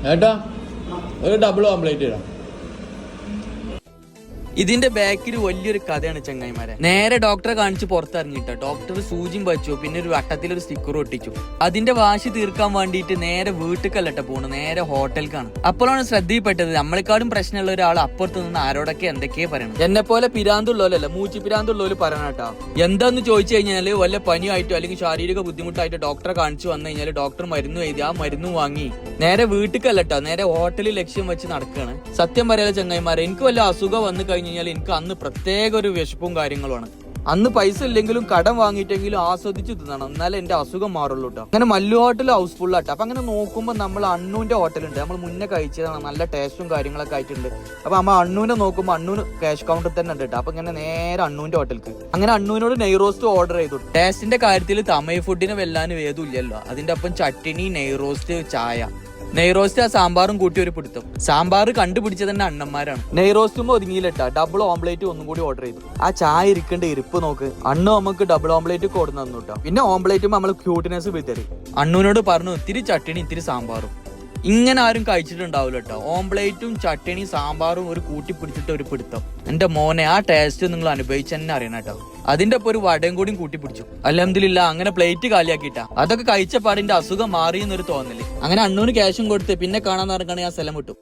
ഏട്ടാ ഒരു ഡബിൾ ഓംപ്ലേറ്റ് ഇടാം. ഇതിന്റെ ബാക്കിൽ വലിയൊരു കഥയാണ് ചങ്ങായിമാരെ. നേരെ ഡോക്ടറെ കാണിച്ച് പുറത്തിറങ്ങിട്ടോ. ഡോക്ടർ സൂചിയും വെച്ചു, പിന്നെ ഒരു വട്ടത്തിലൊരു സ്റ്റിക്കർ ഒട്ടിച്ചു. അതിന്റെ വാശി തീർക്കാൻ വേണ്ടിയിട്ട് നേരെ വീട്ടിലേക്കല്ലട്ട പോണു, നേരെ ഹോട്ടലിലേക്കാണ്. അപ്പോഴാണ് ശ്രദ്ധയിൽപ്പെട്ടത് നമ്മളെക്കാളും പ്രശ്നമുള്ള ഒരാൾ അപ്പുറത്ത് നിന്ന് ആരോടൊക്കെ എന്തൊക്കെയാ പറയണം. എന്നെ പോലെ പിരാന്തുള്ളവരല്ല, മൂച്ചി പിരാന്തുള്ളവര് പറയണട്ടോ. എന്താന്ന് ചോദിച്ചു കഴിഞ്ഞാല് വല്ല പനിയായിട്ടോ അല്ലെങ്കിൽ ശാരീരിക ബുദ്ധിമുട്ടായിട്ടോ ഡോക്ടറെ കാണിച്ചു വന്നു കഴിഞ്ഞാൽ ഡോക്ടർ മരുന്ന് എഴുതി ആ മരുന്ന് വാങ്ങി നേരെ വീട്ടിലേക്കല്ലട്ടോ, നേരെ ഹോട്ടലിൽ ലക്ഷ്യം വെച്ച് നടക്കുകയാണ്. സത്യം പറയാതെ ചങ്ങായിമാരെ, എനിക്ക് വല്ല അസുഖം വന്നു കഴിഞ്ഞാൽ എനിക്ക് അന്ന് പ്രത്യേക ഒരു വിശപ്പും കാര്യങ്ങളുമാണ്. അന്ന് പൈസ ഇല്ലെങ്കിലും കടം വാങ്ങിയിട്ടെങ്കിലും ആസ്വദിച്ച് തിന്നണം, എന്നാലേ എന്റെ അസുഖം മാറുള്ളൂ കേട്ടോ. അങ്ങനെ മല്ലു ഹോട്ടൽ ഹൗസ്ഫുൾ ആട്ടോ. അപ്പൊ അങ്ങനെ നോക്കുമ്പോൾ നമ്മൾ അണ്ണൂന്റെ ഹോട്ടലുണ്ട്, നമ്മൾ മുന്നേ കഴിച്ചതാണ്, നല്ല ടേസ്റ്റും കാര്യങ്ങളൊക്കെ ആയിട്ടുണ്ട്. അപ്പൊ നമ്മൾ അണ്ണൂനെ നോക്കുമ്പോൾ അണ്ണൂന് ക്യാഷ് കൗണ്ടർ തന്നെ ഉണ്ട് കേട്ടോ. അപ്പൊ ഇങ്ങനെ നേരെ അണ്ണൂന്റെ ഹോട്ടലിക്ക് അങ്ങനെ അണ്ണൂനോട് നെയ്റോസ്റ്റ് ഓർഡർ ചെയ്തു. ടേസ്റ്റിന്റെ കാര്യത്തിൽ തമിഴ് ഫുഡിന് വെല്ലാനും ഏതുമില്ലല്ലോ. അതിന്റെ ഒപ്പം ചട്ടിനി, നെയ്റോസ്റ്റ്, ചായ. നെയ്റോസ്റ്റ് ആ സാമ്പാറും കൂട്ടി ഒരു പിടുത്തം. സാമ്പാർ കണ്ടുപിടിച്ചത് തന്നെ അണ്ണന്മാരാണ്. നെയ്റോസ്റ്റുമ്പോ ഒതുങ്ങിയില്ലട്ടാ, ഡബിൾ ഓംപ്ലേറ്റ് ഒന്നും കൂടി ഓർഡർ ചെയ്തു. ആ ചായ ഇരിക്കേണ്ട ഇരിപ്പ് നോക്ക്. അണ്ണു നമുക്ക് ഡബിൾ ഓംപ്ലേറ്റ് കൊടുന്നു തന്നു കേട്ടോ. പിന്നെ ഓംപ്ലേറ്റും നമ്മൾ ക്യൂട്ട്നെസ് വിതറി. അണ്ണുവിനോട് പറഞ്ഞു ഇത്തിരി ചട്ടിനി ഇത്തിരി സാമ്പാറും. ഇങ്ങനെ ആരും കഴിച്ചിട്ടുണ്ടാവില്ല കേട്ടോ. ഓംപ്ലേറ്റും ചട്ടിനി സാമ്പാറും ഒരു കൂട്ടി പിടിച്ചിട്ട് ഒരു പിടുത്തം. എന്റെ മോനെ, ആ ടേസ്റ്റ് നിങ്ങൾ അനുഭവിച്ച് തന്നെ അറിയണം കേട്ടോ. അതിന്റെ ഒപ്പം ഒരു വടയും കൂടിയും കൂട്ടി പിടിച്ചു. അൽഹംദുലില്ലാ, അങ്ങനെ പ്ലേറ്റ് കാലിയാക്കിയിട്ടാ. അതൊക്കെ കഴിച്ച പാടിന്റെ അസുഖം മാറി എന്നൊരു തോന്നല്. അങ്ങനെ അണ്ണൂന് ക്യാഷും കൊടുത്ത് പിന്നെ കാണാൻ നടക്കണേ ആ സ്ഥലം വിട്ടു.